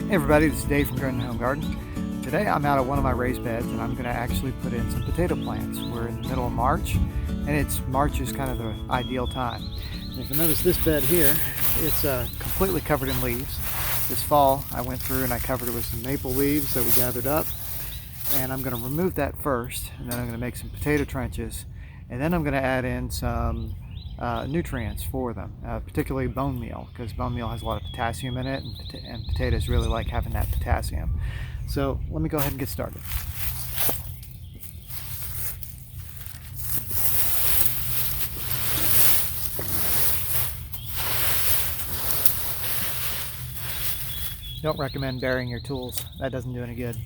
Hey everybody, this is Dave from Growing the Home Garden. Today I'm out at one of my raised beds and I'm going to actually put in some potato plants. We're in the middle of March and March is kind of the ideal time. And if you notice this bed here, it's completely covered in leaves. This fall I went through and I covered it with some maple leaves that we gathered up, and I'm going to remove that first, and then I'm going to make some potato trenches, and then I'm going to add in some nutrients for them, particularly bone meal, because bone meal has a lot of potassium in it, and potatoes really like having that potassium. So let me go ahead and get started. Don't recommend burying your tools. That doesn't do any good.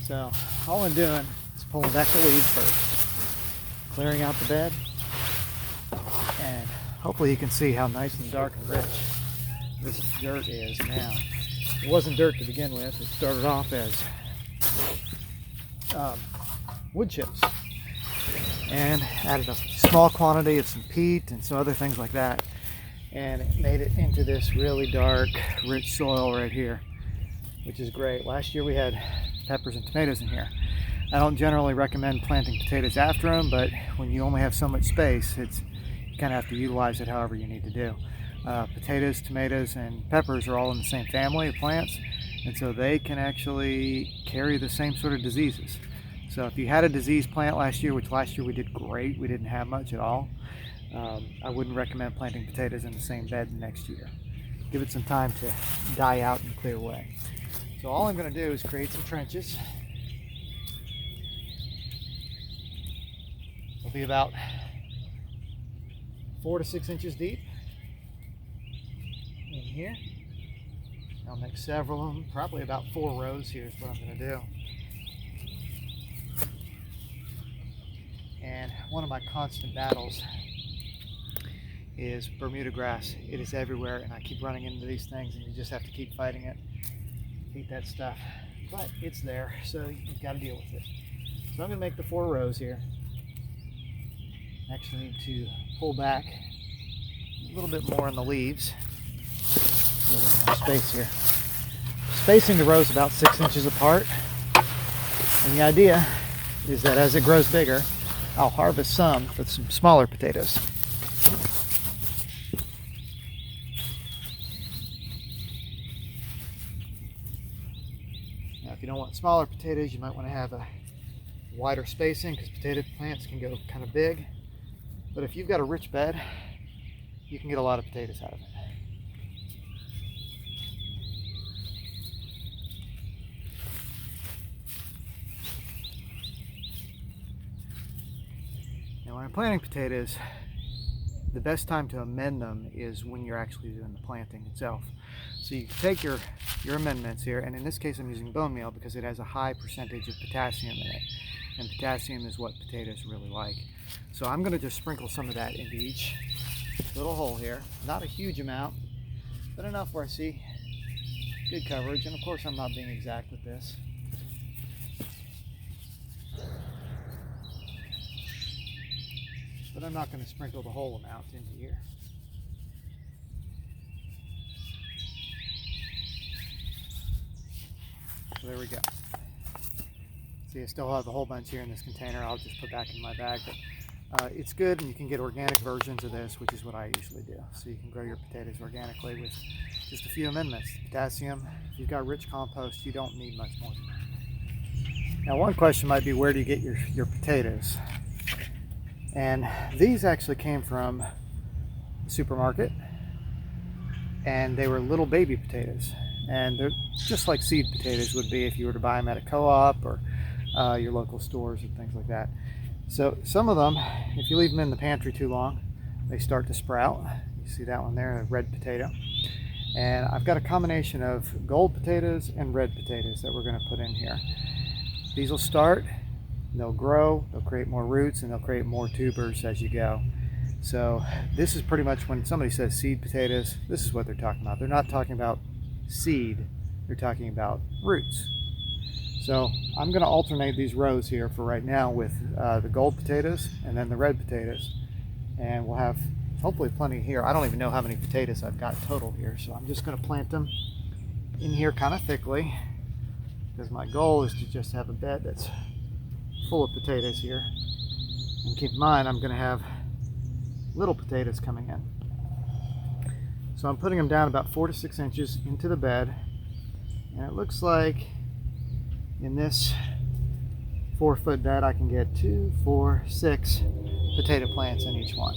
So all I'm doing is pulling back the leaves first, clearing out the bed, and hopefully you can see how nice and dark and rich this dirt is now. It wasn't dirt to begin with. It started off as wood chips, and added a small quantity of some peat and some other things like that, and it made it into this really dark, rich soil right here, which is great. Last year we had peppers and tomatoes in here. I don't generally recommend planting potatoes after them, but when you only have so much space, you kind of have to utilize it however you need to do. Potatoes, tomatoes, and peppers are all in the same family of plants, and so they can actually carry the same sort of diseases. So if you had a disease plant last year, which last year we did great, we didn't have much at all, I wouldn't recommend planting potatoes in the same bed next year. Give it some time to die out and clear away. So all I'm going to do is create some trenches. They'll be about 4 to 6 inches deep in here. I'll make several of them, probably about 4 rows here is what I'm going to do. And one of my constant battles is Bermuda grass. It is everywhere, and I keep running into these things, and you just have to keep fighting it. Hate that stuff, but it's there, so you've got to deal with it. So I'm going to make the 4 rows here. Actually need to pull back a little bit more on the leaves. A little more space here. Spacing the rows about 6 inches apart, and the idea is that as it grows bigger, I'll harvest some with some smaller potatoes. Now, if you don't want smaller potatoes, you might want to have a wider spacing, because potato plants can go kind of big. But if you've got a rich bed, you can get a lot of potatoes out of it. Now, when I'm planting potatoes, the best time to amend them is when you're actually doing the planting itself. So you can take your amendments here, and in this case I'm using bone meal because it has a high percentage of potassium in it, and potassium is what potatoes really like. So I'm going to just sprinkle some of that into each little hole here. Not a huge amount, but enough where I see good coverage, and of course I'm not being exact with this. But I'm not going to sprinkle the whole amount into here. So there we go. See, I still have a whole bunch here in this container. I'll just put back in my bag, but it's good, and you can get organic versions of this, which is what I usually do. So you can grow your potatoes organically with just a few amendments. Potassium, if you've got rich compost, you don't need much more than that. Now, one question might be, where do you get your potatoes? And these actually came from the supermarket, and they were little baby potatoes, and they're just like seed potatoes would be if you were to buy them at a co-op or your local stores and things like that. So some of them, if you leave them in the pantry too long, they start to sprout. You see that one there, a red potato. And I've got a combination of gold potatoes and red potatoes that we're going to put in here. These will start, they'll grow, they'll create more roots, and they'll create more tubers as you go. So this is pretty much, when somebody says seed potatoes, this is what they're talking about. They're not talking about seed, they're talking about roots. So I'm going to alternate these rows here for right now with the gold potatoes and then the red potatoes, and we'll have hopefully plenty here. I don't even know how many potatoes I've got total here, so I'm just going to plant them in here kind of thickly, because my goal is to just have a bed that's full of potatoes here. And keep in mind, I'm going to have little potatoes coming in. So I'm putting them down about 4 to 6 inches into the bed, and it looks like in this 4-foot bed I can get 2, 4, 6 potato plants in each one.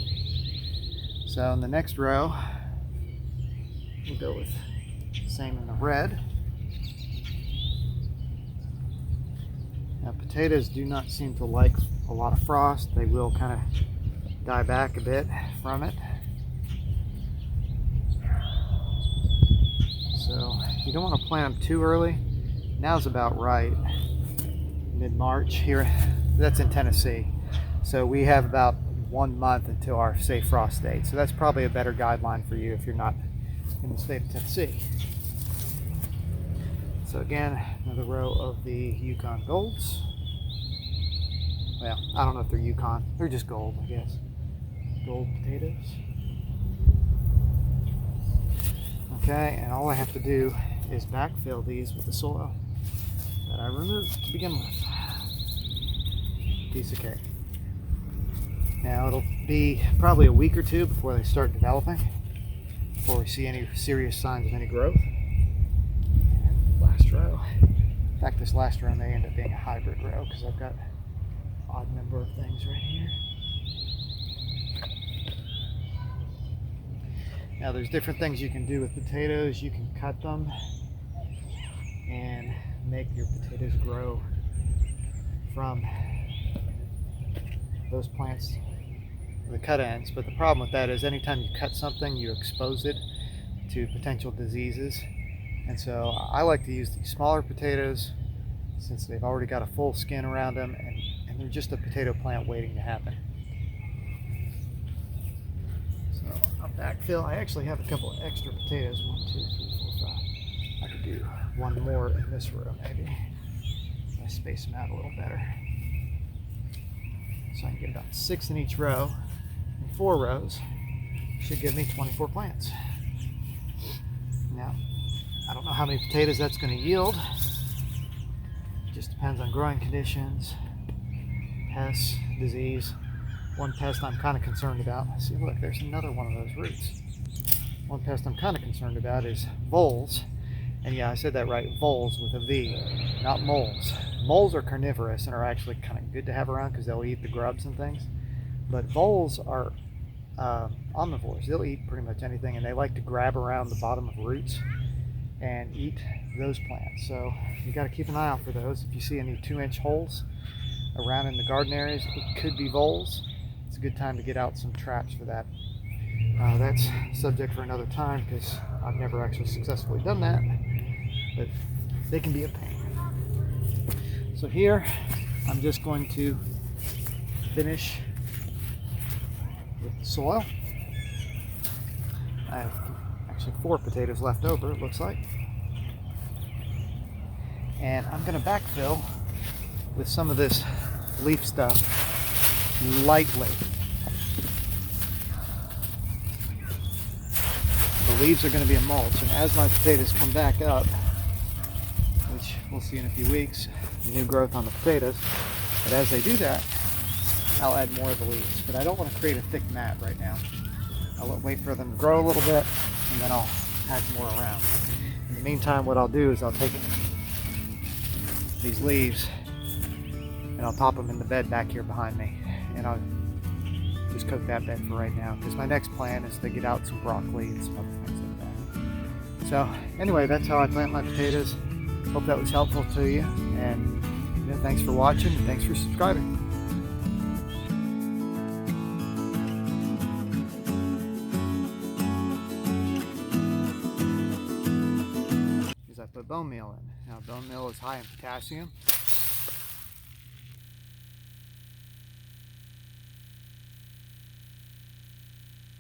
So in the next row, we'll go with the same in the red. Now potatoes do not seem to like a lot of frost. They will kind of die back a bit from it. So you don't want to plant them too early. Now's about right, mid-March here. That's in Tennessee. So we have about 1 month until our safe frost date. So that's probably a better guideline for you if you're not in the state of Tennessee. So again, another row of the Yukon Golds. Well, I don't know if they're Yukon. They're just gold, I guess. Gold potatoes. Okay, and all I have to do is backfill these with the soil that I removed to begin with. Piece of cake. Now it'll be probably a week or two before they start developing, before we see any serious signs of any growth. And last row. In fact, this last row may end up being a hybrid row because I've got an odd number of things right here. Now there's different things you can do with potatoes. You can cut them and make your potatoes grow from those plants, the cut ends. But the problem with that is anytime you cut something, you expose it to potential diseases. And so I like to use these smaller potatoes since they've already got a full skin around them, and they're just a potato plant waiting to happen. So I'll backfill. I actually have a couple of extra potatoes. 1, 2, 3, 4, 5. I could do one more in this row maybe. I space them out a little better. So I can get about 6 in each row. In 4 rows, should give me 24 plants. Now, I don't know how many potatoes that's going to yield. It just depends on growing conditions, pests, disease. One pest I'm kind of concerned about. See, look, there's another one of those roots. One pest I'm kind of concerned about is voles. And yeah, I said that right, voles with a V, not moles. Moles are carnivorous and are actually kind of good to have around because they'll eat the grubs and things. But voles are omnivores. They'll eat pretty much anything, and they like to grab around the bottom of roots and eat those plants. So you got to keep an eye out for those. If you see any 2-inch holes around in the garden areas, it could be voles. It's a good time to get out some traps for that. That's subject for another time because I've never actually successfully done that, but they can be a pain. So here I'm just going to finish with the soil. I have actually 4 potatoes left over, it looks like. And I'm going to backfill with some of this leaf stuff lightly. The leaves are going to be a mulch, and as my potatoes come back up, which we'll see in a few weeks, new growth on the potatoes, but as they do that, I'll add more of the leaves. But I don't want to create a thick mat right now. I'll wait for them to grow a little bit, and then I'll pack more around. In the meantime, what I'll do is I'll take these leaves and I'll top them in the bed back here behind me, and I'll just cook that bed for right now, because my next plan is to get out some broccoli and some other things like that. So anyway, that's how I plant my potatoes. Hope that was helpful to you, and thanks for watching, and thanks for subscribing. I put bone meal in. Now bone meal is high in potassium,